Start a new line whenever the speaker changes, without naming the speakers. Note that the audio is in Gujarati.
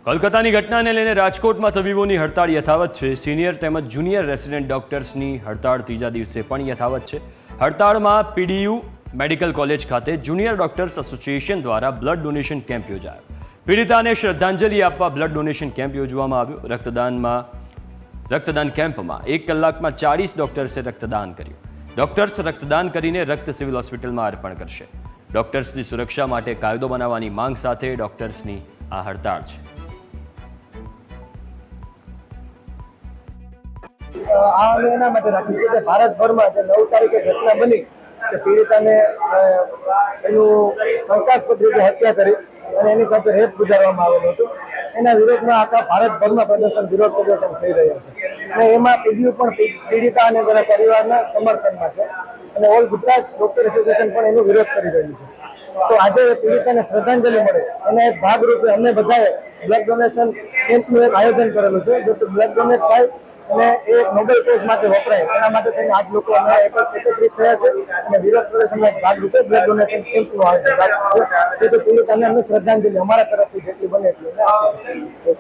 કોલકાતાની ઘટનાને લઈને રાજકોટમાં તબીબોની હડતાળ યથાવત છે। સિનિયર તેમજ જુનિયર રેસિડેન્ટ ડોક્ટર્સની હડતાળ ત્રીજા દિવસે પણ યથાવત છે। હડતાળમાં પીડીયુ મેડિકલ કોલેજ ખાતે જુનિયર ડોક્ટર્સ એસોસિએશન દ્વારા બ્લડ ડોનેશન કેમ્પ યોજાયો। પીડિતાને શ્રદ્ધાંજલિ આપવા બ્લડ ડોનેશન કેમ્પ યોજવામાં આવ્યો। રક્તદાન કેમ્પમાં 1 કલાકમાં 40 ડોક્ટર્સે રક્તદાન કર્યું। ડોક્ટર્સ રક્તદાન કરીને રક્ત સિવિલ હોસ્પિટલમાં અર્પણ કરશે। ડોક્ટર્સની સુરક્ષા માટે કાયદો બનાવવાની માંગ સાથે ડોક્ટર્સની આ હડતાળ છે।
એના માટે રાખ્યું છે કે ભારતભરમાં જે 9 તારીખે ઘટના બની કે પીડિતાને એનું શંકાસ્પદ રીતે હત્યા કરી અને એની સાથે રેપ ગુજારવામાં આવેલો હતો, એના વિરોધમાં આખા ભારતભરમાં વિરોધ પ્રદર્શન થઈ રહ્યો છે અને એમાં પીડીયુ પણ પીડિતા અને તેના પરિવારના સમર્થનમાં છે અને ઓલ ગુજરાત ડોક્ટર એસોસિએશન પણ એનો વિરોધ કરી રહ્યું છે। તો આજે પીડિતાને શ્રદ્ધાંજલિ મળે અને એક ભાગરૂપે અમે બધાએ બ્લડ ડોનેશન કેમ્પનું એક આયોજન કરેલું છે, જેથી બ્લડ ડોનેટ થાય અને એ નોબેલ કોઝ માટે વપરાય એના માટે થઈને આજ લોકો અમે એકત્રિત થયા છે અને વિરોધ પ્રદર્શનના ભાગરૂપે બ્લડ ડોનેશન કેમ્પનું આયોજન કર્યું છે, જેથી પીડિતાને અમે શ્રદ્ધાંજલિ અમારા તરફથી જેટલી બને એટલી આપી શકીએ।